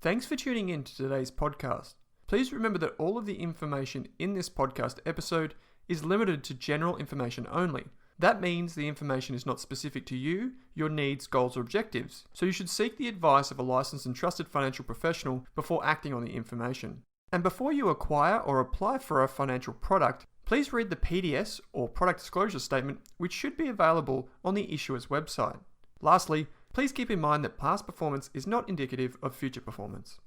Thanks for tuning in to today's podcast. Please remember that all of the information in this podcast episode is limited to general information only. That means the information is not specific to you, your needs, goals, or objectives, so you should seek the advice of a licensed and trusted financial professional before acting on the information. And before you acquire or apply for a financial product, please read the PDS or Product Disclosure Statement, which should be available on the issuer's website. Lastly, please keep in mind that past performance is not indicative of future performance.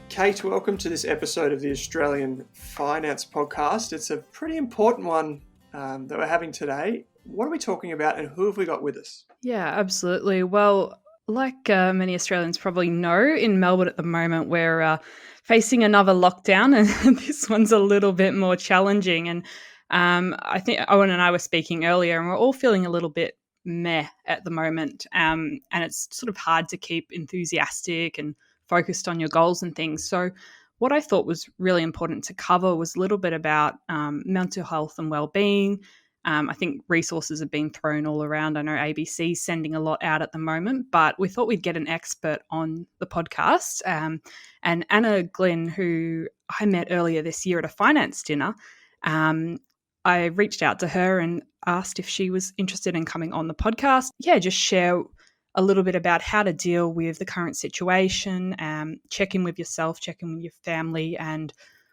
Kate, welcome to this episode of the Australian Finance Podcast. It's a pretty important one that we're having today. What are we talking about and who have we got with us? Yeah, absolutely. Well, like many Australians probably know, in Melbourne at the moment, we're facing another lockdown, and this one's a little bit more challenging. And I think Owen and I were speaking earlier, and we're all feeling a little bit meh at the moment. And it's sort of hard to keep enthusiastic and focused on your goals and things. So what I thought was really important to cover was a little bit about mental health and wellbeing. I think resources have been thrown all around. I know ABC's sending a lot out at the moment, but we thought we'd get an expert on the podcast. And Anna Glynn, who I met earlier this year at a finance dinner, I reached out to her and asked if she was interested in coming on the podcast. Yeah, just share a little bit about how to deal with the current situation, check in with yourself, check in with your family, and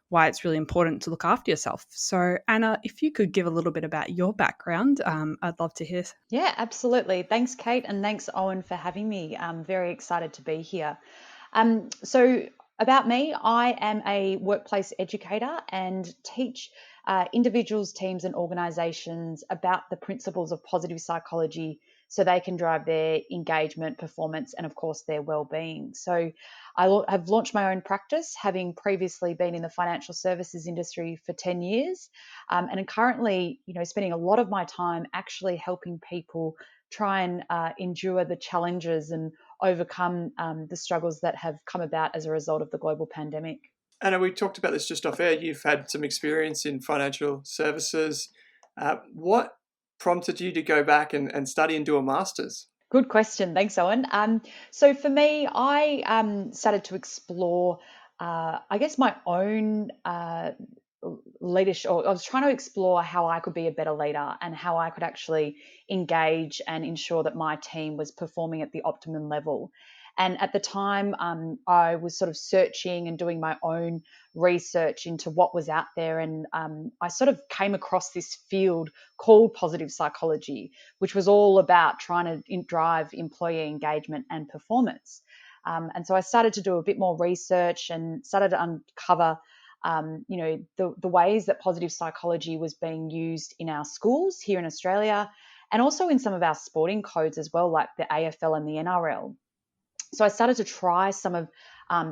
why it's really important to look after yourself. So, Anna, if you could give a little bit about your background, I'd love to hear. Yeah, absolutely. Thanks, Kate, and thanks, Owen, for having me. I'm very excited to be here. So about me, I am a workplace educator and teach individuals, teams, and organisations about the principles of positive psychology so they can drive their engagement, performance, and of course their well-being. So I have launched my own practice, having previously been in the financial services industry for 10 years, and I'm currently, spending a lot of my time actually helping people try and endure the challenges and overcome the struggles that have come about as a result of the global pandemic. Anna, we talked about this just off air. You've had some experience in financial services. What prompted you to go back and study and do a master's? Good question. Thanks, Owen. So for me, I started to explore, my own leadership. Or I was trying to explore how I could be a better leader and how I could actually engage and ensure that my team was performing at the optimum level. And at the time, I was sort of searching and doing my own research into what was out there. And I sort of came across this field called positive psychology, which was all about trying to drive employee engagement and performance. And so I started to do a bit more research and started to uncover the ways that positive psychology was being used in our schools here in Australia and also in some of our sporting codes as well, like the AFL and the NRL. So I started to try some of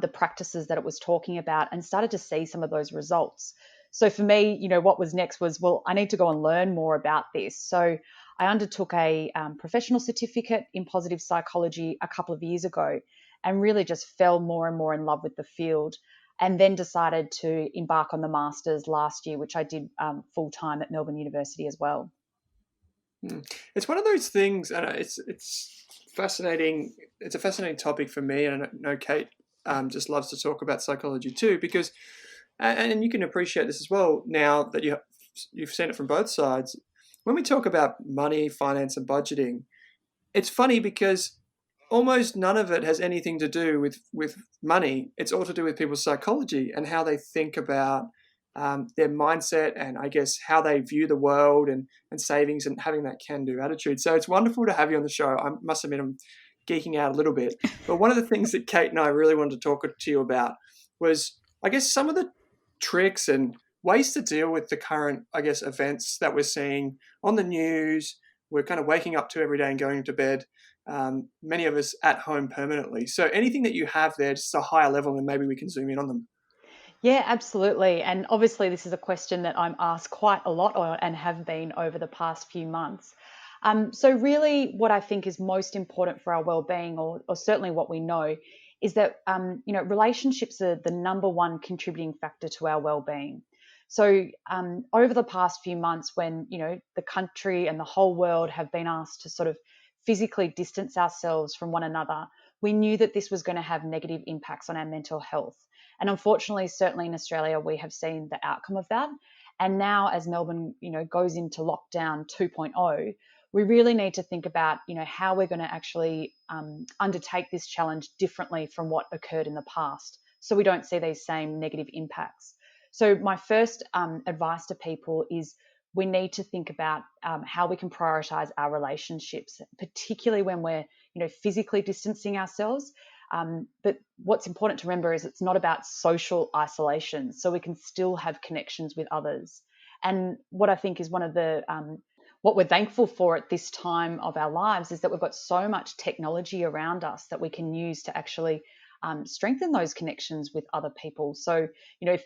the practices that it was talking about and started to see some of those results. So for me, what was next was, well, I need to go and learn more about this. So I undertook a professional certificate in positive psychology a couple of years ago and really just fell more and more in love with the field, and then decided to embark on the master's last year, which I did full-time at Melbourne University as well. It's one of those things, and it's fascinating. It's a fascinating topic for me, and I know Kate just loves to talk about psychology too, because, and you can appreciate this as well now that you've seen it from both sides. When we talk about money, finance, and budgeting, it's funny because almost none of it has anything to do with money. It's all to do with people's psychology and how they think about their mindset and I guess how they view the world and savings and having that can-do attitude. So it's wonderful to have you on the show. I must admit I'm geeking out a little bit. But one of the things that Kate and I really wanted to talk to you about was, I guess, some of the tricks and ways to deal with the current, I guess, events that we're seeing on the news. We're kind of waking up to every day and going to bed. Many of us at home permanently. So anything that you have there, just a higher level, and maybe we can zoom in on them. Yeah, absolutely. And obviously, this is a question that I'm asked quite a lot and have been over the past few months. So really what I think is most important for our well-being, or certainly what we know, is that, relationships are the number one contributing factor to our well-being. So over the past few months, when the country and the whole world have been asked to sort of physically distance ourselves from one another, we knew that this was going to have negative impacts on our mental health. And unfortunately, certainly in Australia, we have seen the outcome of that. And now as Melbourne, goes into lockdown 2.0, we really need to think about, how we're going to actually undertake this challenge differently from what occurred in the past, so we don't see these same negative impacts. So my first advice to people is we need to think about how we can prioritize our relationships, particularly when we're, physically distancing ourselves. But what's important to remember is it's not about social isolation, so we can still have connections with others. And what I think is one of the what we're thankful for at this time of our lives is that we've got so much technology around us that we can use to actually strengthen those connections with other people. So,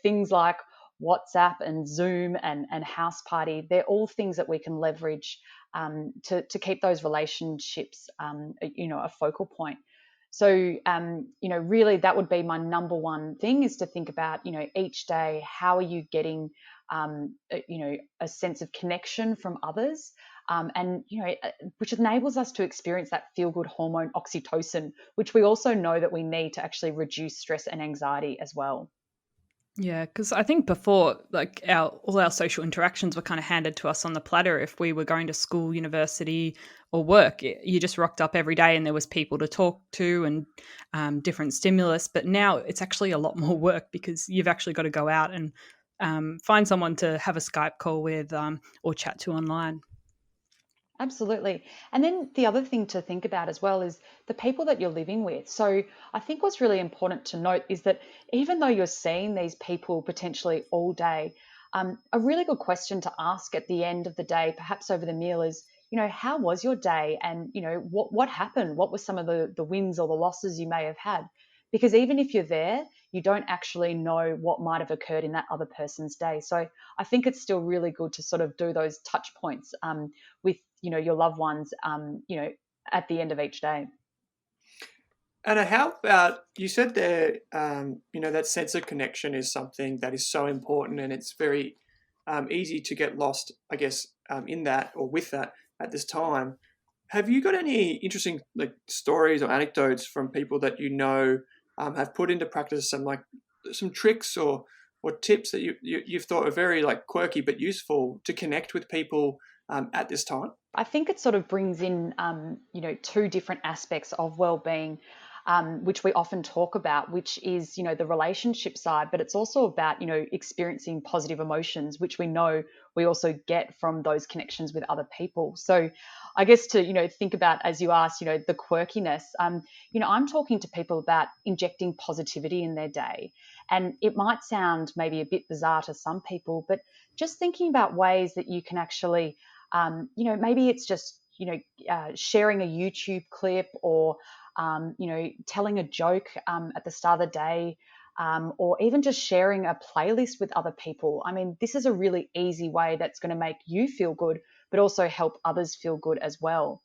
things like WhatsApp and Zoom and House Party, they're all things that we can leverage to keep those relationships, a focal point. So, really that would be my number one thing, is to think about, each day, how are you getting, a sense of connection from others, and, which enables us to experience that feel-good hormone oxytocin, which we also know that we need to actually reduce stress and anxiety as well. Yeah, because I think before, like all our social interactions were kind of handed to us on the platter. If we were going to school, university, or work, you just rocked up every day, and there was people to talk to and different stimulus. But now it's actually a lot more work, because you've actually got to go out and find someone to have a Skype call with or chat to online. Absolutely. And then the other thing to think about as well is the people that you're living with. So I think what's really important to note is that even though you're seeing these people potentially all day, a really good question to ask at the end of the day, perhaps over the meal, is, how was your day? And, what happened? What were some of the wins or the losses you may have had? Because even if you're there, you don't actually know what might have occurred in that other person's day. So I think it's still really good to sort of do those touch points with, your loved ones, at the end of each day. Anna, how about, you said there, that sense of connection is something that is so important, and it's very easy to get lost, I guess, in that or with that at this time. Have you got any interesting stories or anecdotes from people that have put into practice some tricks or tips that you've thought are very quirky but useful to connect with people at this time? I think it sort of brings in, two different aspects of well-being, which we often talk about, which is, the relationship side, but it's also about, experiencing positive emotions, which we know we also get from those connections with other people. So I guess to, think about, as you asked, the quirkiness, I'm talking to people about injecting positivity in their day. And it might sound maybe a bit bizarre to some people, but just thinking about ways that you can actually, maybe it's just, sharing a YouTube clip, or, telling a joke at the start of the day, or even just sharing a playlist with other people. I mean, this is a really easy way that's going to make you feel good, but also help others feel good as well.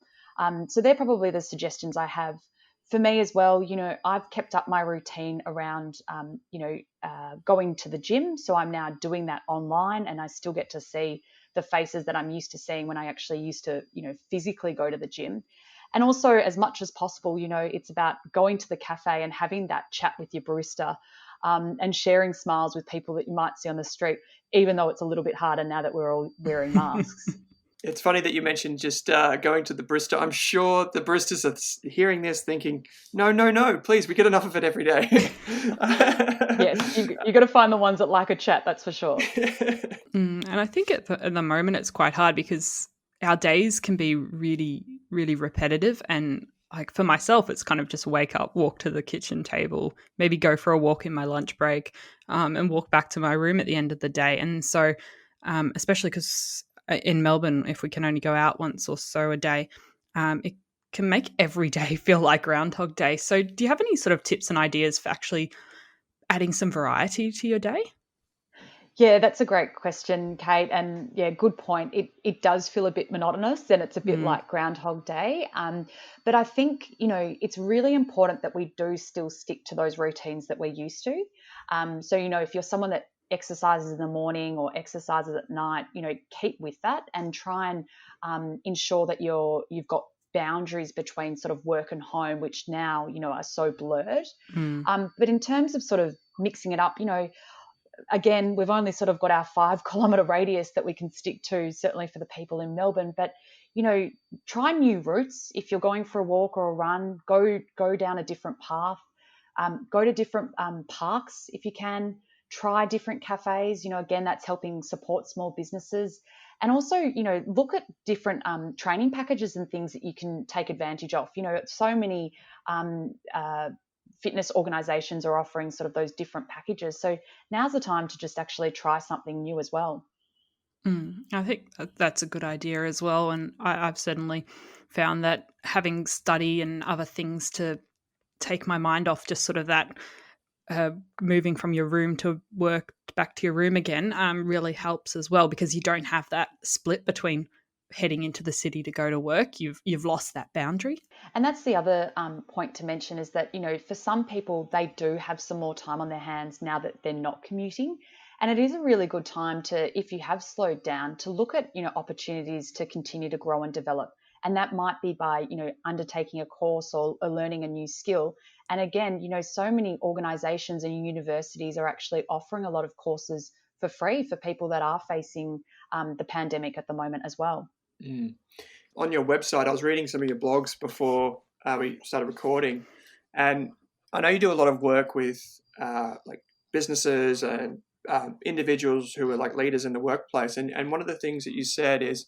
So they're probably the suggestions I have. For me as well, I've kept up my routine around, going to the gym. So I'm now doing that online, and I still get to see the faces that I'm used to seeing when I actually used to, physically go to the gym. And also, as much as possible, it's about going to the cafe and having that chat with your barista, and sharing smiles with people that you might see on the street, even though it's a little bit harder now that we're all wearing masks. It's funny that you mentioned just going to the barista. I'm sure the baristas are hearing this thinking, no, please, we get enough of it every day. Yes, you got to find the ones that like a chat, that's for sure. And I think at the moment it's quite hard, because our days can be really, really repetitive. And like for myself, it's kind of just wake up, walk to the kitchen table, maybe go for a walk in my lunch break, and walk back to my room at the end of the day. And so, especially because in Melbourne, if we can only go out once or so a day, it can make every day feel like Groundhog Day. So do you have any sort of tips and ideas for actually adding some variety to your day? Yeah, that's a great question, Kate. And yeah, good point. It does feel a bit monotonous, and it's a bit like Groundhog Day. But I think, it's really important that we do still stick to those routines that we're used to. So, if you're someone that exercises in the morning or exercises at night, keep with that and try and ensure that you've got boundaries between sort of work and home, which now, are so blurred. But in terms of sort of mixing it up, again, we've only sort of got our 5-kilometre radius that we can stick to, certainly for the people in Melbourne. But, try new routes. If you're going for a walk or a run, go down a different path. Go to different parks if you can. Try different cafes. Again, that's helping support small businesses. And also, look at different training packages and things that you can take advantage of. So many fitness organisations are offering sort of those different packages. So now's the time to just actually try something new as well. I think that's a good idea as well. And I've certainly found that having study and other things to take my mind off just sort of that moving from your room to work back to your room again really helps as well, because you don't have that split between heading into the city to go to work. You've lost that boundary. And that's the other point to mention is that, for some people, they do have some more time on their hands now that they're not commuting. And it is a really good time to, if you have slowed down, to look at, opportunities to continue to grow and develop. And that might be by, undertaking a course or learning a new skill. And again, so many organisations and universities are actually offering a lot of courses for free for people that are facing the pandemic at the moment as well. On your website, I was reading some of your blogs before we started recording, and I know you do a lot of work with like businesses and individuals who are like leaders in the workplace. And one of the things that you said is,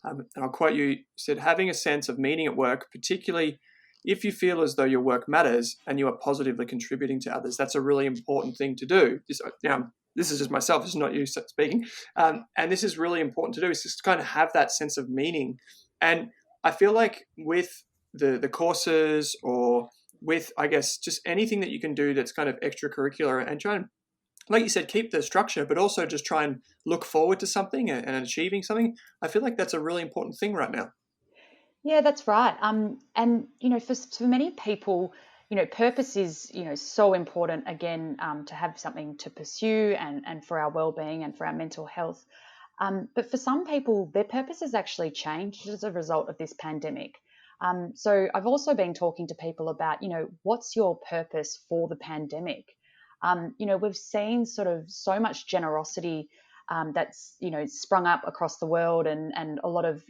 and I'll quote you, said, having a sense of meaning at work, particularly if you feel as though your work matters and you are positively contributing to others, that's a really important thing to do. This is just myself, this is not you speaking. And this is really important to do, is just kind of have that sense of meaning. And I feel like with the courses, or with, I guess, just anything that you can do that's kind of extracurricular, and try and, like you said, keep the structure, but also just try and look forward to something and achieving something. I feel like that's a really important thing right now. Yeah, that's right. And for many people, purpose is so important. Again, to have something to pursue and for our well-being and for our mental health. But for some people, their purpose has actually changed as a result of this pandemic. So I've also been talking to people about, what's your purpose for the pandemic? We've seen sort of so much generosity that's, sprung up across the world, and a lot of,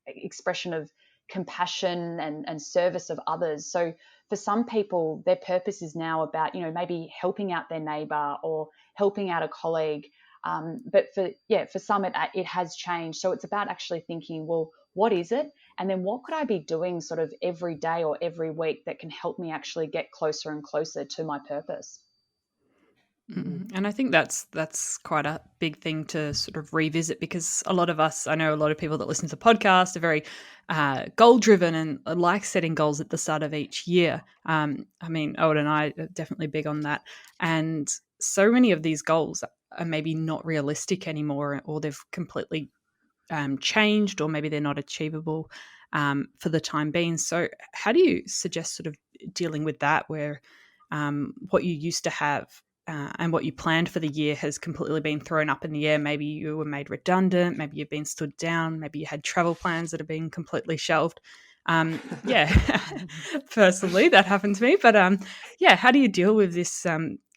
expression of compassion and service of others. So for some people, their purpose is now about, maybe helping out their neighbour or helping out a colleague. But for some, it has changed. So it's about actually thinking, well, what is it? And then what could I be doing sort of every day or every week that can help me actually get closer and closer to my purpose? And I think that's quite a big thing to sort of revisit, because a lot of us, I know a lot of people that listen to the podcast are very goal driven and like setting goals at the start of each year. I mean, Owen and I are definitely big on that. And so many of these goals are maybe not realistic anymore, or they've completely changed, or maybe they're not achievable for the time being. So how do you suggest sort of dealing with that, where what you used to have and what you planned for the year has completely been thrown up in the air? Maybe you were made redundant, maybe you've been stood down, maybe you had travel plans that have been completely shelved. Personally, that happened to me. But how do you deal with this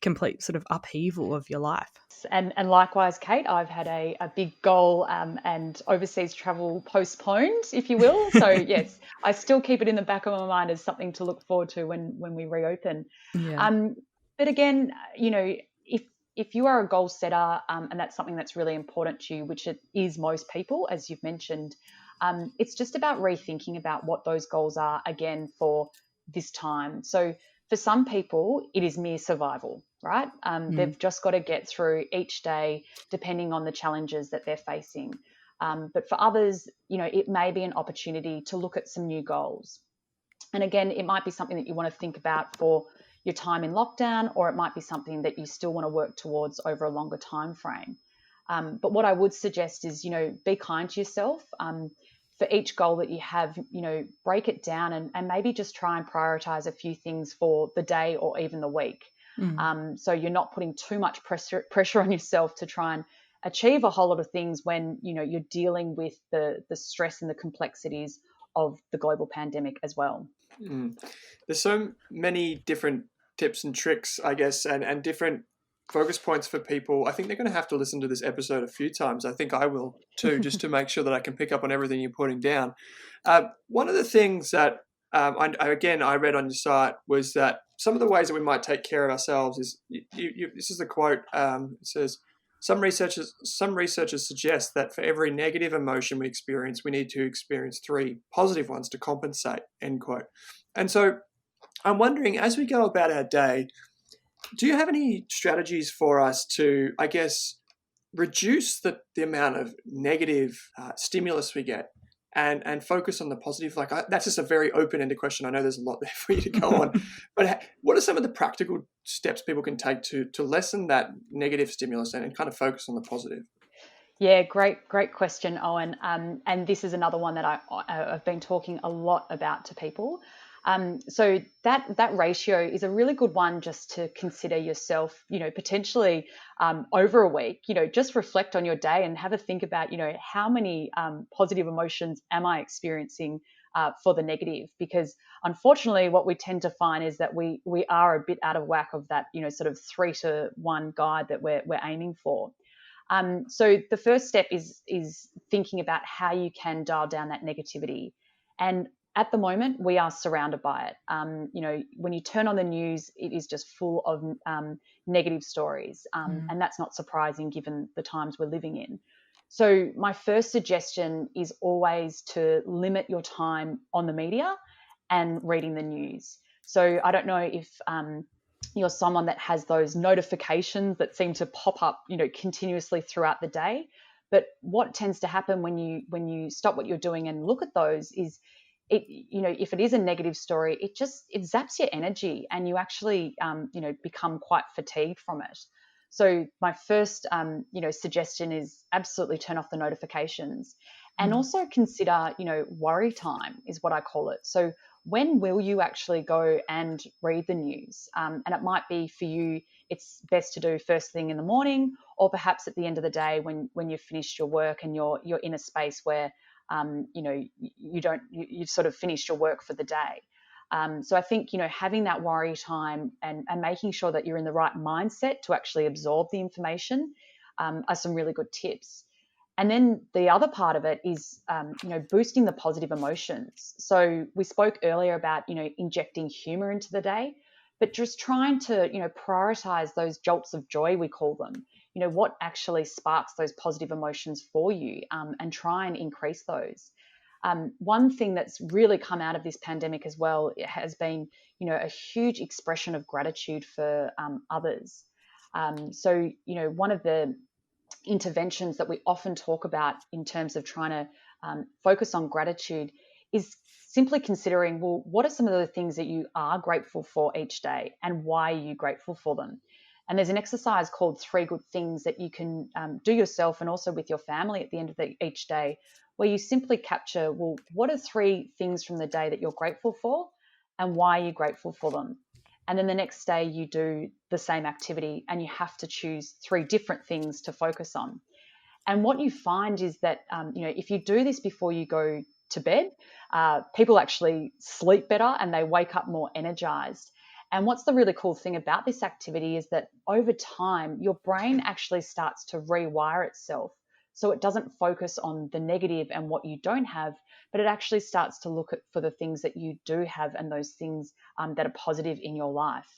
complete sort of upheaval of your life? And likewise, Kate, I've had a big goal and overseas travel postponed, if you will. So yes, I still keep it in the back of my mind as something to look forward to when we reopen. Yeah. But again, if you are a goal setter, and that's something that's really important to you, which it is most people, as you've mentioned, it's just about rethinking about what those goals are again for this time. So for some people, it is mere survival, right? They've just got to get through each day, depending on the challenges that they're facing. But for others, it may be an opportunity to look at some new goals. And again, it might be something that you want to think about for your time in lockdown, or it might be something that you still want to work towards over a longer time frame. But what I would suggest is, be kind to yourself. For each goal that you have, break it down and maybe just try and prioritize a few things for the day or even the week. So you're not putting too much pressure on yourself to try and achieve a whole lot of things when, you know, you're dealing with the stress and the complexities of the global pandemic as well. There's so many different tips and tricks, I guess, and different focus points for people. I think they're going to have to listen to this episode a few times. I think I will too, just to make sure that I can pick up on everything you're putting down. One of the things that I read on your site was that some of the ways that we might take care of ourselves is, this is the quote, it says, some researchers suggest that for every negative emotion we experience, we need to experience 3 positive ones to compensate, end quote. And so I'm wondering, as we go about our day, do you have any strategies for us to, I guess, reduce the amount of negative stimulus we get and focus on the positive? Like, that's just a very open-ended question. I know there's a lot there for you to go on, but what are some of the practical steps people can take to lessen that negative stimulus and kind of focus on the positive? Yeah, great question, Owen. And this is another one that I've been talking a lot about to people. So that ratio is a really good one just to consider yourself, you know, potentially over a week, you know, just reflect on your day and have a think about, you know, how many positive emotions am I experiencing for the negative? Because unfortunately, what we tend to find is that we are a bit out of whack of that, you know, sort of 3-to-1 guide that we're aiming for. So the first step is thinking about how you can dial down that negativity. And at the moment, we are surrounded by it. You know, when you turn on the news, it is just full of negative stories. And that's not surprising given the times we're living in. So my first suggestion is always to limit your time on the media and reading the news. So I don't know if you're someone that has those notifications that seem to pop up, you know, continuously throughout the day. But what tends to happen when you stop what you're doing and look at those is, it, you know, if it is a negative story, it zaps your energy and you actually, you know, become quite fatigued from it. So my first, you know, suggestion is absolutely turn off the notifications and also consider, you know, worry time is what I call it. So when will you actually go and read the news? And it might be for you, it's best to do first thing in the morning, or perhaps at the end of the day when you've finished your work and you're in a space where you know, you've sort of finished your work for the day. So I think, you know, having that worry time and making sure that you're in the right mindset to actually absorb the information are some really good tips. And then the other part of it is, you know, boosting the positive emotions. So we spoke earlier about, you know, injecting humor into the day, but just trying to, you know, prioritize those jolts of joy, we call them. You know, what actually sparks those positive emotions for you, and try and increase those. One thing that's really come out of this pandemic as well, it has been, you know, a huge expression of gratitude for others. So, you know, one of the interventions that we often talk about in terms of trying to focus on gratitude is simply considering, well, what are some of the things that you are grateful for each day and why are you grateful for them? And there's an exercise called 3 Good Things that you can do yourself and also with your family at the end of each day, where you simply capture, well, what are 3 things from the day that you're grateful for and why are you grateful for them? And then the next day you do the same activity and you have to choose 3 different things to focus on. And what you find is that, you know, if you do this before you go to bed, people actually sleep better and they wake up more energized. And what's the really cool thing about this activity is that over time, your brain actually starts to rewire itself. So it doesn't focus on the negative and what you don't have, but it actually starts to look for the things that you do have and those things that are positive in your life.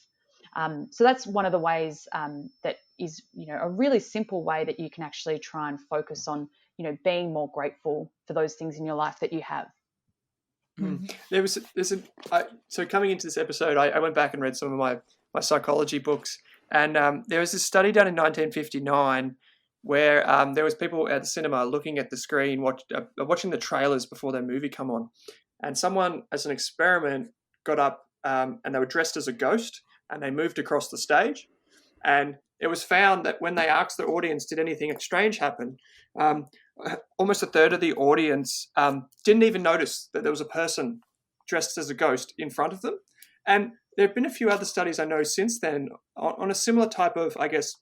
So that's one of the ways that is, you know, a really simple way that you can actually try and focus on, you know, being more grateful for those things in your life that you have. So coming into this episode, I went back and read some of my psychology books, and there was this study done in 1959 where there was people at the cinema looking at the screen, watching the trailers before their movie come on, and someone, as an experiment, got up and they were dressed as a ghost and they moved across the stage, and it was found that when they asked the audience, did anything strange happen, almost a third of the audience didn't even notice that there was a person dressed as a ghost in front of them. And there have been a few other studies I know since then on a similar type of, I guess,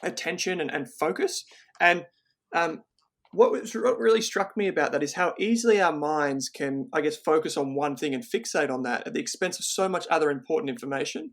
attention and focus. And what really struck me about that is how easily our minds can, I guess, focus on one thing and fixate on that at the expense of so much other important information.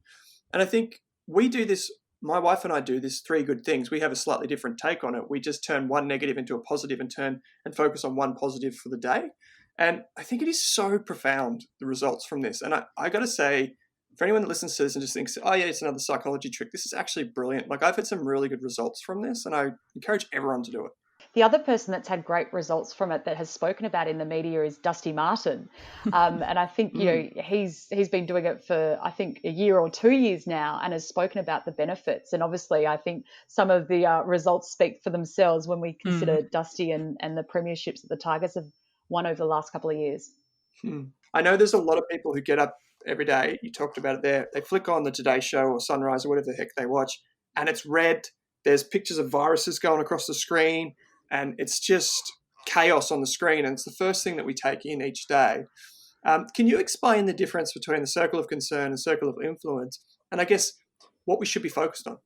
And I think we do this, my wife and I do this 3 good things. We have a slightly different take on it. We just turn one negative into a positive and focus on one positive for the day. And I think it is so profound, the results from this. And I got to say, for anyone that listens to this and just thinks, oh yeah, it's another psychology trick, this is actually brilliant. Like, I've had some really good results from this, and I encourage everyone to do it. The other person that's had great results from it that has spoken about in the media is Dusty Martin. And I think, he's been doing it for, I think, a year or 2 years now, and has spoken about the benefits. And obviously, I think some of the results speak for themselves when we consider Dusty and the premierships that the Tigers have won over the last couple of years. I know there's a lot of people who get up every day. You talked about it there. They flick on the Today Show or Sunrise or whatever the heck they watch, and it's red. There's pictures of viruses going across the screen, and it's just chaos on the screen. And it's the first thing that we take in each day. Can you explain the difference between the circle of concern and circle of influence, and I guess what we should be focused on?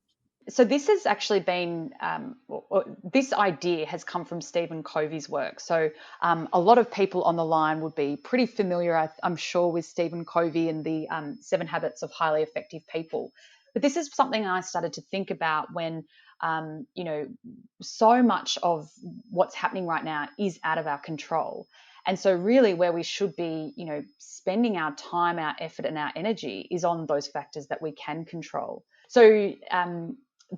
So this has actually been, this idea has come from Stephen Covey's work. So a lot of people on the line would be pretty familiar, I'm sure, with Stephen Covey and the 7 Habits of Highly Effective People. But this is something I started to think about when, so much of what's happening right now is out of our control. And so really where we should be, spending our time, our effort and our energy is on those factors that we can control. So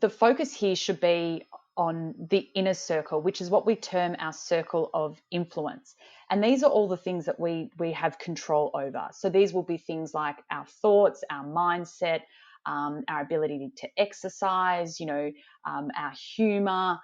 the focus here should be on the inner circle, which is what we term our circle of influence. And these are all the things that we have control over. So these will be things like our thoughts, our mindset, our ability to exercise, our humor,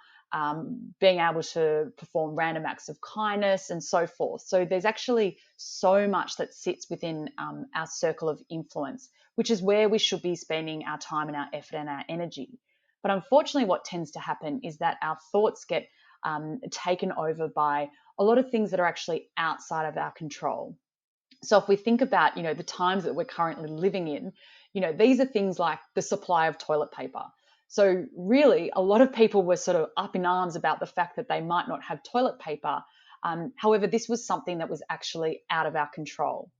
being able to perform random acts of kindness and so forth. So there's actually so much that sits within our circle of influence, which is where we should be spending our time and our effort and our energy. But unfortunately, what tends to happen is that our thoughts get taken over by a lot of things that are actually outside of our control. So if we think about, the times that we're currently living in, these are things like the supply of toilet paper. So really, a lot of people were sort of up in arms about the fact that they might not have toilet paper. However, this was something that was actually out of our control.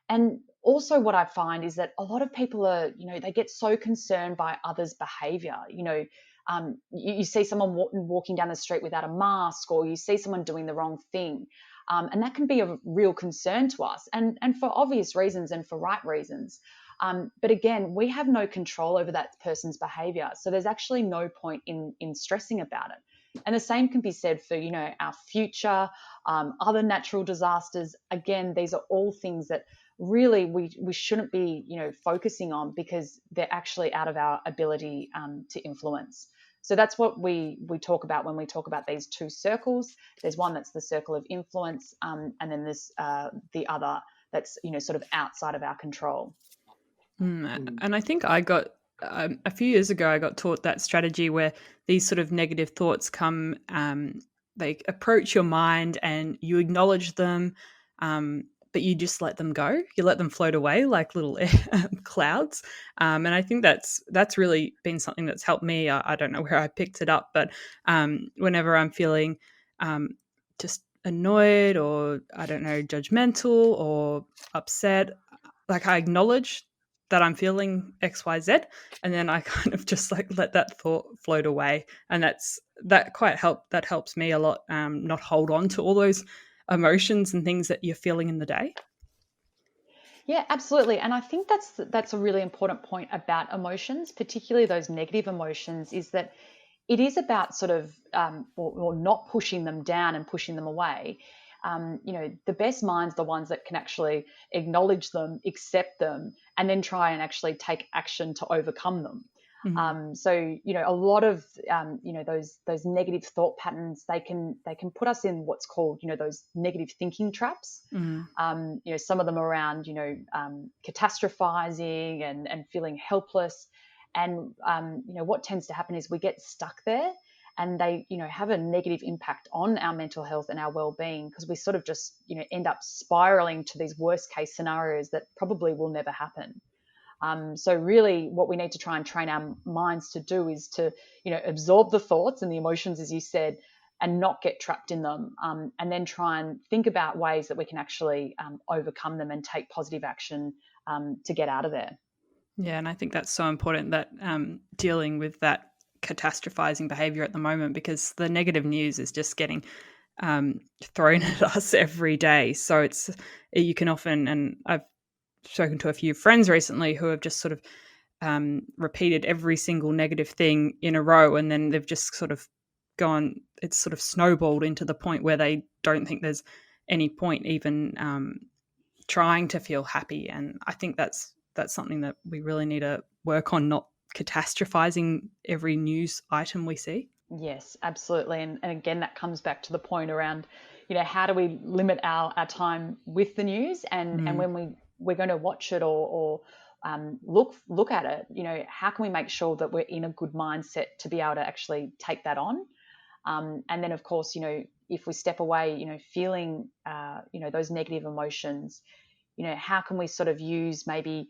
And also what I find is that a lot of people are, they get so concerned by others' behavior. You see someone walking down the street without a mask, or you see someone doing the wrong thing. And that can be a real concern to us, and for obvious reasons and for right reasons. But again, we have no control over that person's behavior. So there's actually no point in stressing about it. And the same can be said for, our future, other natural disasters. Again, these are all things that really we shouldn't be, focusing on, because they're actually out of our ability to influence. So that's what we talk about when we talk about these 2 circles. There's one that's the circle of influence, and then there's the other that's, sort of outside of our control. And I think I got a few years ago, I got taught that strategy where these sort of negative thoughts come, they approach your mind and you acknowledge them, but you just let them go. You let them float away like little clouds. And I think that's really been something that's helped me. I don't know where I picked it up, but whenever I'm feeling just annoyed or, I don't know, judgmental or upset, like I acknowledge that I'm feeling XYZ, and then I kind of just like let that thought float away. And that helps me a lot, not hold on to all those emotions and things that you're feeling in the day. Yeah, absolutely. And I think that's a really important point about emotions, particularly those negative emotions, is that it is about sort of or not pushing them down and pushing them away. The best minds, the ones that can actually acknowledge them, accept them, and then try and actually take action to overcome them. Mm-hmm. So a lot of those negative thought patterns, they can put us in what's called those negative thinking traps. Mm-hmm. Some of them around catastrophizing and feeling helpless, and what tends to happen is we get stuck there. And they, have a negative impact on our mental health and our well-being, because we sort of just, end up spiraling to these worst case scenarios that probably will never happen. So really what we need to try and train our minds to do is to, absorb the thoughts and the emotions, as you said, and not get trapped in them, and then try and think about ways that we can actually overcome them and take positive action to get out of there. Yeah, and I think that's so important, that dealing with that catastrophizing behavior at the moment, because the negative news is just getting thrown at us every day. So you can often, and I've spoken to a few friends recently who have just sort of repeated every single negative thing in a row, and then they've just sort of it's sort of snowballed into the point where they don't think there's any point even trying to feel happy. And I think that's something that we really need to work on, not catastrophizing every news item we see. Yes, absolutely. And again, that comes back to the point around, how do we limit our time with the news, and when we're going to watch it or look at it, how can we make sure that we're in a good mindset to be able to actually take that on? And then, of course, if we step away, feeling, those negative emotions, how can we sort of use maybe,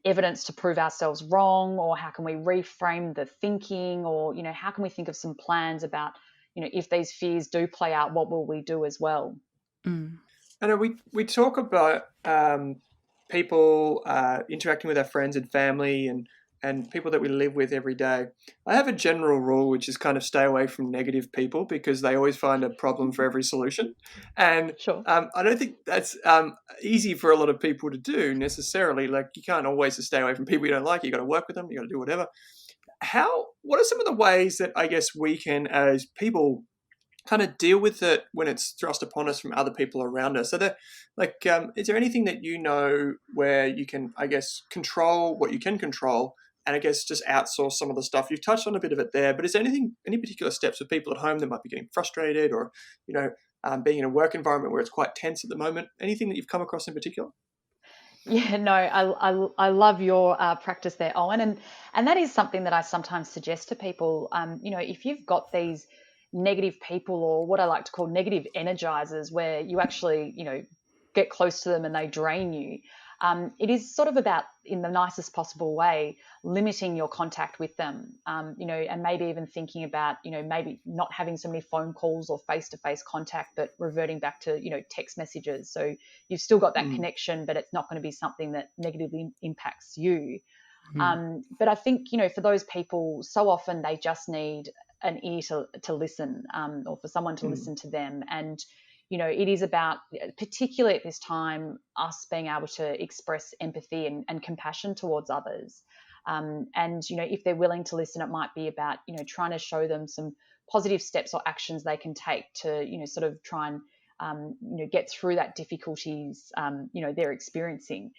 evidence to prove ourselves wrong, or how can we reframe the thinking, or, how can we think of some plans about, if these fears do play out, what will we do as well? And we talk about people interacting with our friends and family and people that we live with every day. I have a general rule, which is kind of stay away from negative people, because they always find a problem for every solution. And Sure. I don't think that's easy for a lot of people to do necessarily. Like, you can't always just stay away from people you don't like. You got to work with them. You got to do whatever. What are some of the ways that I guess we can, as people, kind of deal with it when it's thrust upon us from other people around us? So that, is there anything that where you can, I guess, control what you can control, and I guess just outsource some of the stuff? You've touched on a bit of it there, but is there any particular steps for people at home that might be getting frustrated, or, being in a work environment where it's quite tense at the moment? Anything that you've come across in particular? Yeah, no, I love your practice there, Owen, and that is something that I sometimes suggest to people. If you've got these negative people, or what I like to call negative energizers, where you actually, get close to them and they drain you, it is sort of about, in the nicest possible way, limiting your contact with them, and maybe even thinking about, maybe not having so many phone calls or face-to-face contact, but reverting back to, text messages. So you've still got that connection, but it's not going to be something that negatively impacts you. But I think, for those people, so often they just need an ear to listen, or for someone to listen to them. And, it is about, particularly at this time, us being able to express empathy and compassion towards others. And, if they're willing to listen, it might be about, trying to show them some positive steps or actions they can take to, sort of try and, get through that difficulties, they're experiencing.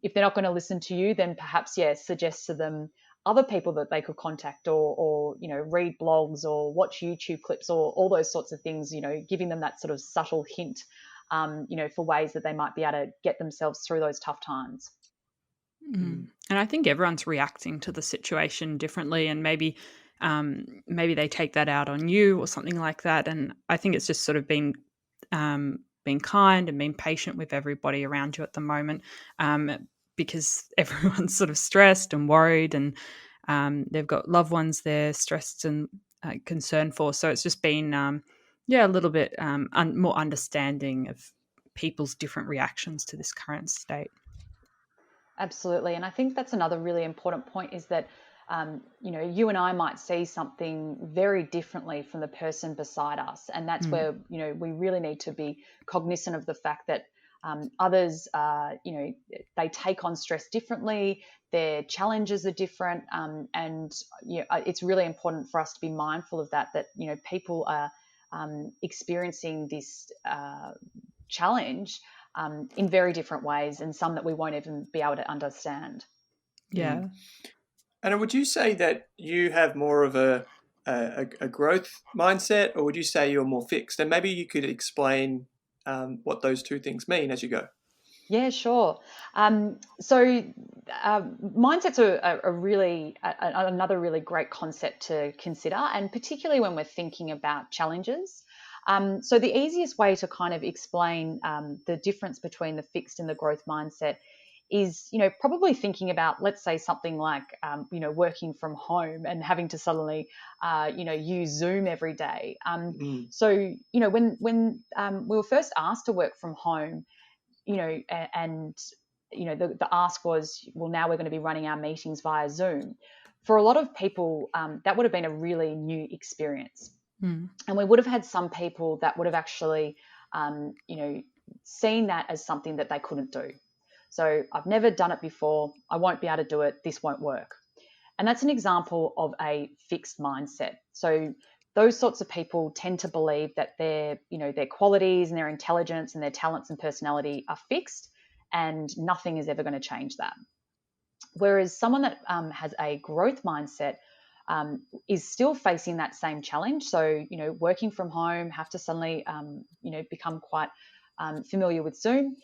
If they're not going to listen to you, then perhaps, suggest to them other people that they could contact, or read blogs or watch YouTube clips, or all those sorts of things, giving them that sort of subtle hint, for ways that they might be able to get themselves through those tough times. And I think everyone's reacting to the situation differently, and maybe they take that out on you or something like that. And I think it's just sort of being kind and being patient with everybody around you at the moment, because everyone's sort of stressed and worried, and they've got loved ones they're stressed and concerned for. So it's just been, a little bit more understanding of people's different reactions to this current state. Absolutely. And I think that's another really important point, is that, you and I might see something very differently from the person beside us. And that's where, we really need to be cognizant of the fact that others, they take on stress differently, their challenges are different. And it's really important for us to be mindful of that, people are experiencing this challenge in very different ways, and some that we won't even be able to understand. Yeah. And would you say that you have more of a growth mindset, or would you say you're more fixed? And maybe you could explain what those two things mean as you go. Yeah, sure. So mindsets are really another really great concept to consider, and particularly when we're thinking about challenges. So the easiest way to kind of explain the difference between the fixed and the growth mindset is, probably thinking about, let's say, something like, working from home and having to suddenly, use Zoom every day. So, when we were first asked to work from home, and the ask was, well, now we're going to be running our meetings via Zoom. For a lot of people, that would have been a really new experience. And we would have had some people that would have actually, seen that as something that they couldn't do. So I've never done it before. I won't be able to do it. This won't work. And that's an example of a fixed mindset. So those sorts of people tend to believe that their qualities and their intelligence and their talents and personality are fixed, and nothing is ever going to change that. Whereas someone that has a growth mindset is still facing that same challenge. So, working from home, have to suddenly, become quite familiar with Zoom.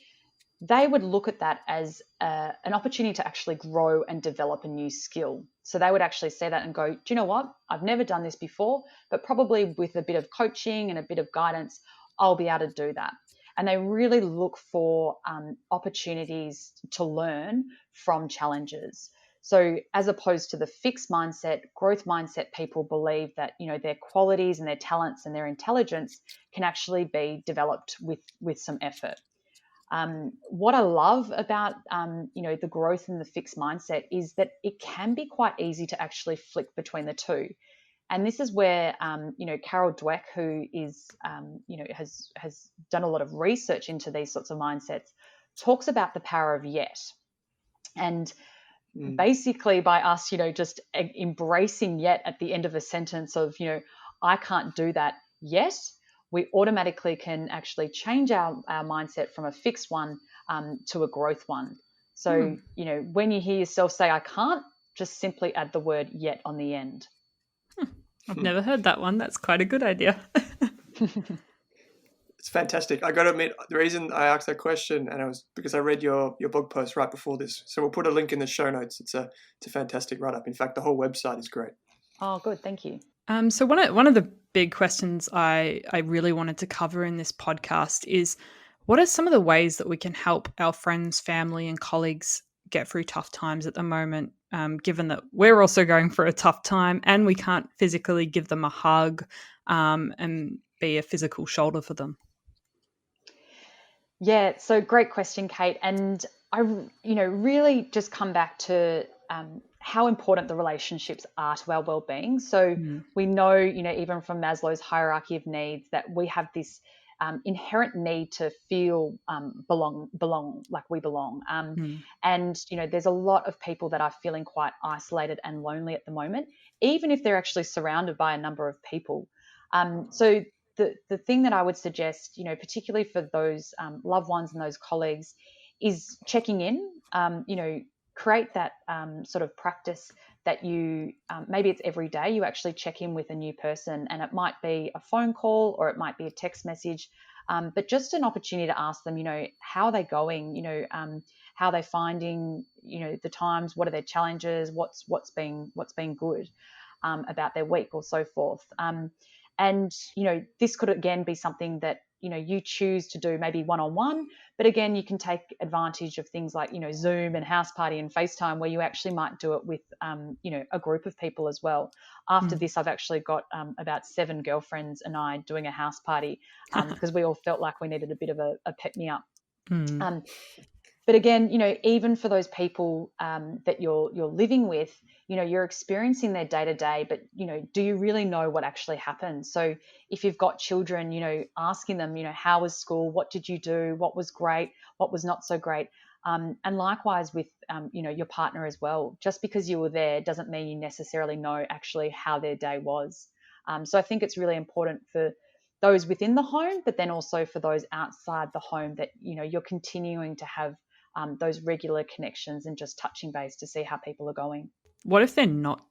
They would look at that as an opportunity to actually grow and develop a new skill. So they would actually say that and go, do you know what? I've never done this before, but probably with a bit of coaching and a bit of guidance, I'll be able to do that. And they really look for opportunities to learn from challenges. So as opposed to the fixed mindset, growth mindset people believe that, their qualities and their talents and their intelligence can actually be developed with some effort. What I love about, the growth and the fixed mindset is that it can be quite easy to actually flick between the two. And this is where, Carol Dweck, who is, has done a lot of research into these sorts of mindsets, talks about the power of yet. And basically by us, just embracing yet at the end of a sentence of, I can't do that yet, we automatically can actually change our mindset from a fixed one to a growth one. So, when you hear yourself say, I can't, just simply add the word yet on the end. I've never heard that one. That's quite a good idea. It's fantastic. I got to admit, the reason I asked that question, and it was because I read your blog post right before this. So we'll put a link in the show notes. It's a fantastic write-up. In fact, the whole website is great. Oh, good. Thank you. So one of the big questions I really wanted to cover in this podcast is, what are some of the ways that we can help our friends, family, and colleagues get through tough times at the moment, given that we're also going through a tough time and we can't physically give them a hug and be a physical shoulder for them? Yeah, so great question, Kate. And I, really just come back to how important the relationships are to our well-being. So we know, even from Maslow's hierarchy of needs, that we have this inherent need to feel belong, like we belong. And, there's a lot of people that are feeling quite isolated and lonely at the moment, even if they're actually surrounded by a number of people. So the thing that I would suggest, particularly for those loved ones and those colleagues, is checking in. Create that sort of practice that you, maybe it's every day, you actually check in with a new person, and it might be a phone call or it might be a text message, but just an opportunity to ask them, how are they going? How are they finding, the times? What are their challenges? What's been good about their week, or so forth. And, this could again be something that, you choose to do maybe one-on-one, but again, you can take advantage of things like, Zoom and House Party and FaceTime, where you actually might do it with, a group of people as well. After this, I've actually got about 7 girlfriends and I doing a house party because we all felt like we needed a bit of a pick-me-up. But again, even for those people that you're living with, you're experiencing their day-to-day, but, do you really know what actually happened? So if you've got children, asking them, how was school? What did you do? What was great? What was not so great? And likewise with, your partner as well. Just because you were there doesn't mean you necessarily know actually how their day was. So I think it's really important for those within the home, but then also for those outside the home, that, you're continuing to have those regular connections and just touching base to see how people are going. What if they're not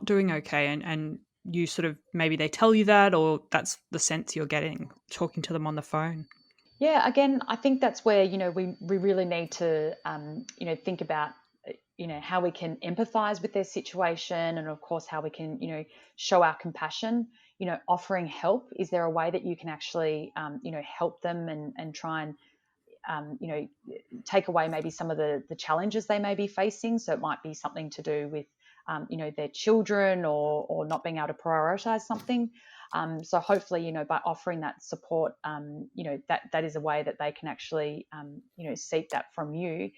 doing okay, and you sort of, maybe they tell you that, or that's the sense you're getting talking to them on the phone? Yeah, again, I think that's where, we really need to, think about, how we can empathize with their situation, and of course how we can, show our compassion, offering help. Is there a way that you can actually, help them and try and take away maybe some of the challenges they may be facing. So it might be something to do with, their children or not being able to prioritize something. So hopefully, by offering that support, that is a way that they can actually, seek that from you.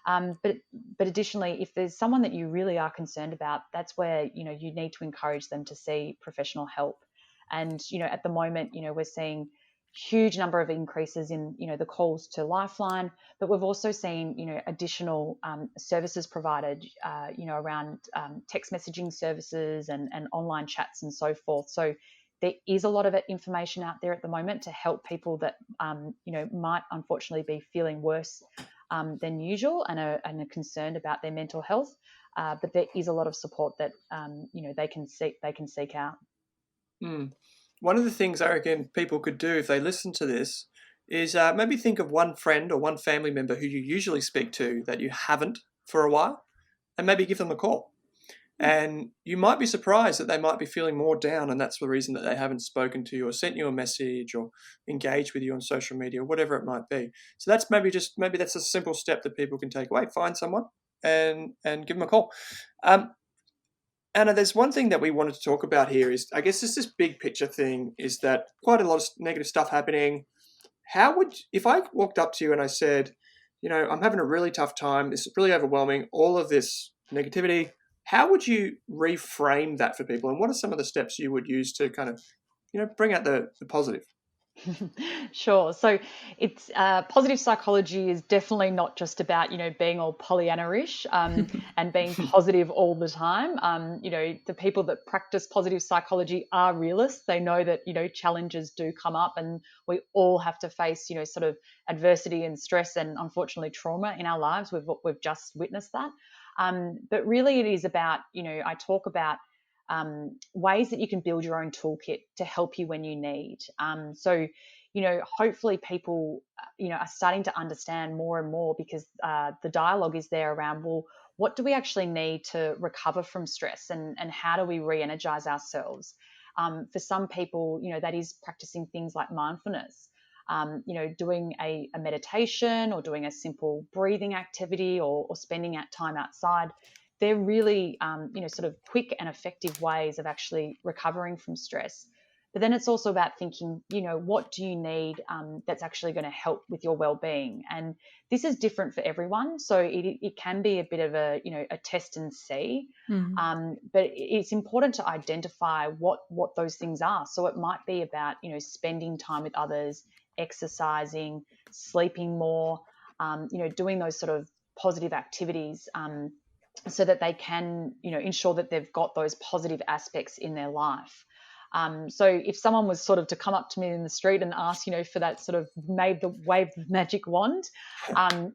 But additionally, if there's someone that you really are concerned about, that's where, you need to encourage them to see professional help. And, at the moment, we're seeing huge number of increases in, the calls to Lifeline, but we've also seen, additional services provided, around text messaging services and online chats and so forth. So there is a lot of information out there at the moment to help people that, might unfortunately be feeling worse than usual and are concerned about their mental health. But there is a lot of support that, they can seek out. One of the things I reckon people could do if they listen to this is maybe think of one friend or one family member who you usually speak to that you haven't for a while, and maybe give them a call. And you might be surprised that they might be feeling more down, and that's the reason that they haven't spoken to you or sent you a message or engaged with you on social media or whatever it might be. So that's maybe that's a simple step that people can take away. Find someone and give them a call. Anna, there's one thing that we wanted to talk about here is, I guess this big picture thing is that quite a lot of negative stuff happening. If I walked up to you and I said, I'm having a really tough time, this is really overwhelming, all of this negativity, how would you reframe that for people? And what are some of the steps you would use to kind of, bring out the positive? Sure. So it's positive psychology is definitely not just about, being all Pollyanna-ish and being positive all the time. The people that practice positive psychology are realists. They know that, challenges do come up and we all have to face, sort of adversity and stress and unfortunately trauma in our lives. We've just witnessed that. But really it is about, I talk about ways that you can build your own toolkit to help you when you need. So, hopefully people, are starting to understand more and more because the dialogue is there around, well, what do we actually need to recover from stress and how do we re-energize ourselves? For some people, that is practicing things like mindfulness, doing a meditation or doing a simple breathing activity or spending time outside. They're really, sort of quick and effective ways of actually recovering from stress. But then it's also about thinking, what do you need that's actually going to help with your well-being? And this is different for everyone. So it can be a bit of a test and see. Mm-hmm. But it's important to identify what those things are. So it might be about, spending time with others, exercising, sleeping more, doing those sort of positive activities, so that they can, ensure that they've got those positive aspects in their life. So if someone was sort of to come up to me in the street and ask, for that sort of wave the magic wand,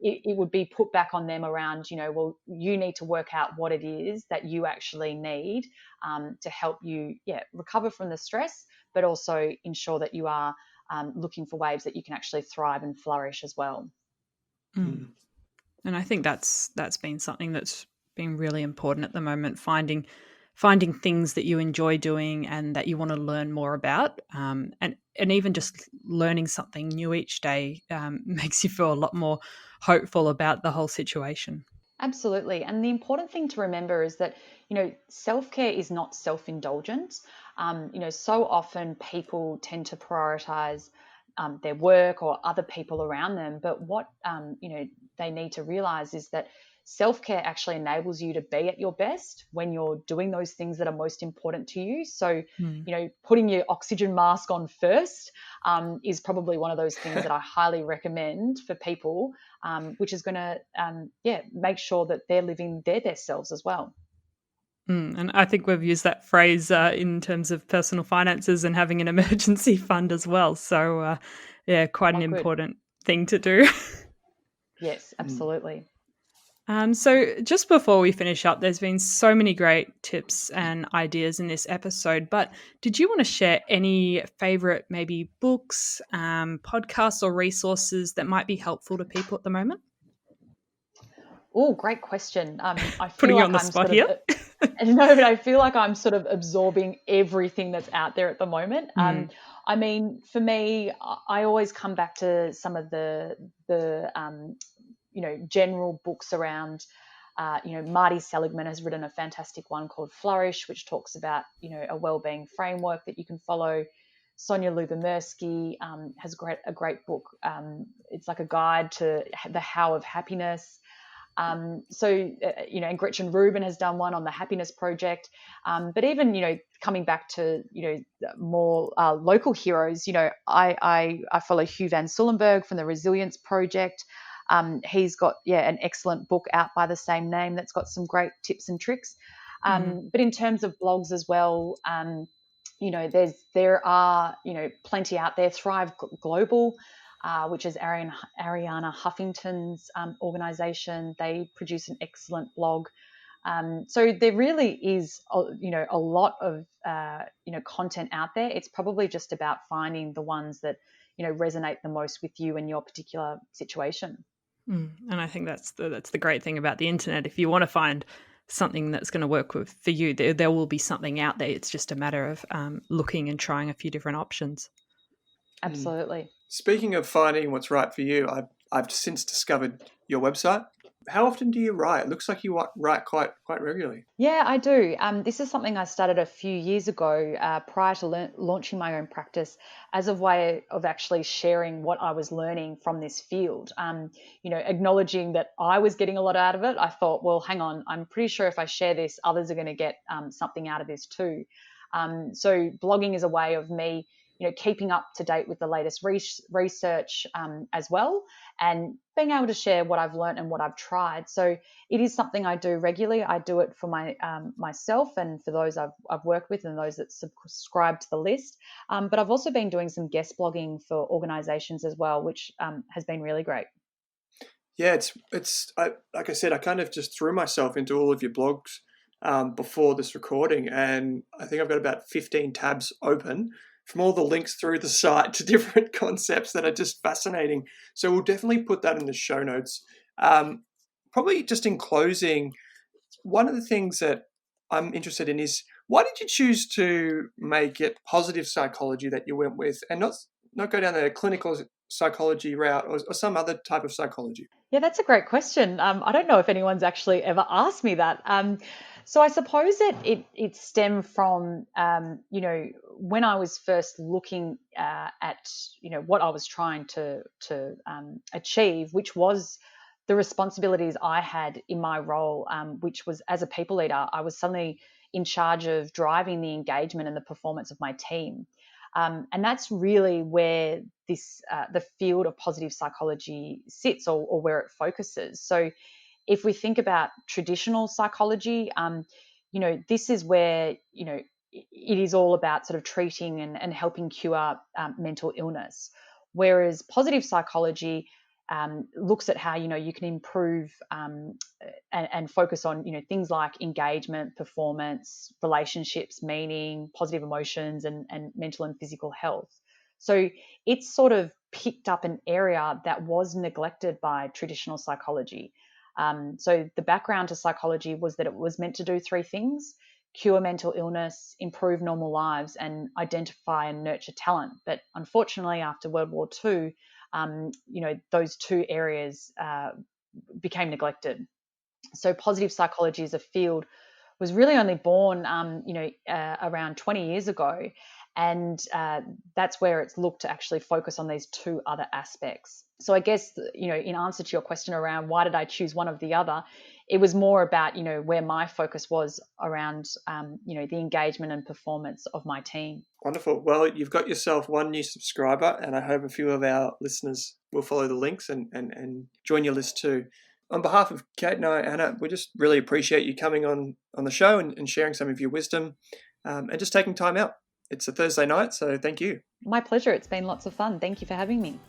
it would be put back on them around, well, you need to work out what it is that you actually need to help you, recover from the stress, but also ensure that you are looking for ways that you can actually thrive and flourish as well. Mm. And I think that's been something that's been really important at the moment, finding things that you enjoy doing and that you want to learn more about, and even just learning something new each day makes you feel a lot more hopeful about the whole situation. Absolutely. And the important thing to remember is that, self-care is not self-indulgent. So often people tend to prioritize their work or other people around them. But what, they need to realize is that self-care actually enables you to be at your best when you're doing those things that are most important to you. So, putting your oxygen mask on first is probably one of those things that I highly recommend for people, which is going to, make sure that they're living their best selves as well. And I think we've used that phrase in terms of personal finances and having an emergency fund as well. So, quite an important thing to do. Yes, absolutely. So just before we finish up, there's been so many great tips and ideas in this episode, but did you want to share any favorite maybe books, podcasts or resources that might be helpful to people at the moment? Oh, great question. I feel Putting you like on the I'm spot sort here. And no, but I feel like I'm sort of absorbing everything that's out there at the moment. I mean, for me, I always come back to some of the general books around. Marty Seligman has written a fantastic one called Flourish, which talks about a well-being framework that you can follow. Sonia Lubomirsky has a great book. It's like a guide to the how of happiness. And Gretchen Rubin has done one on the Happiness Project. But even, coming back to, more local heroes, I follow Hugh Van Sullenberg from the Resilience Project. He's got, an excellent book out by the same name that's got some great tips and tricks. But in terms of blogs as well, there are plenty out there. Thrive Global, which is Ariana Huffington's organisation. They produce an excellent blog. So there really is, a lot of, content out there. It's probably just about finding the ones that, resonate the most with you and your particular situation. And I think that's the great thing about the internet. If you want to find something that's going to work for you, there will be something out there. It's just a matter of looking and trying a few different options. Absolutely. Speaking of finding what's right for you, I've since discovered your website. How often do you write? It looks like you write quite regularly. Yeah, I do. This is something I started a few years ago prior to launching my own practice as a way of actually sharing what I was learning from this field. Acknowledging that I was getting a lot out of it, I thought, well, hang on, I'm pretty sure if I share this, others are going to get something out of this too. So blogging is a way of me keeping up to date with the latest research as well, and being able to share what I've learned and what I've tried. So it is something I do regularly. I do it for myself and for those I've worked with and those that subscribe to the list. But I've also been doing some guest blogging for organizations as well, which has been really great. Yeah, it's like I said, I kind of just threw myself into all of your blogs before this recording, and I think I've got about 15 tabs open from all the links through the site to different concepts that are just fascinating. So we'll definitely put that in the show notes. Probably just in closing, one of the things that I'm interested in is, why did you choose to make it positive psychology that you went with, and not go down the clinical psychology route or some other type of psychology? Yeah, that's a great question. I don't know if anyone's actually ever asked me that. So I suppose it stemmed from, when I was first looking at, what I was trying to achieve, which was the responsibilities I had in my role, which was as a people leader. I was suddenly in charge of driving the engagement and the performance of my team. And that's really where the field of positive psychology sits, or where it focuses. So if we think about traditional psychology, this is where, it is all about sort of treating and helping cure mental illness. Whereas positive psychology looks at how, you can improve and focus on, things like engagement, performance, relationships, meaning, positive emotions, and mental and physical health. So it's sort of picked up an area that was neglected by traditional psychology. So the background to psychology was that it was meant to do three things: cure mental illness, improve normal lives, and identify and nurture talent. But unfortunately, after World War II, those two areas became neglected. So positive psychology as a field was really only born, around 20 years ago. And that's where it's looked to actually focus on these two other aspects. So I guess, in answer to your question around why did I choose one of the other, it was more about, where my focus was around, the engagement and performance of my team. Wonderful. Well, you've got yourself one new subscriber, and I hope a few of our listeners will follow the links and join your list too. On behalf of Kate and I, Anna, we just really appreciate you coming on the show and sharing some of your wisdom and just taking time out. It's a Thursday night, so thank you. My pleasure. It's been lots of fun. Thank you for having me.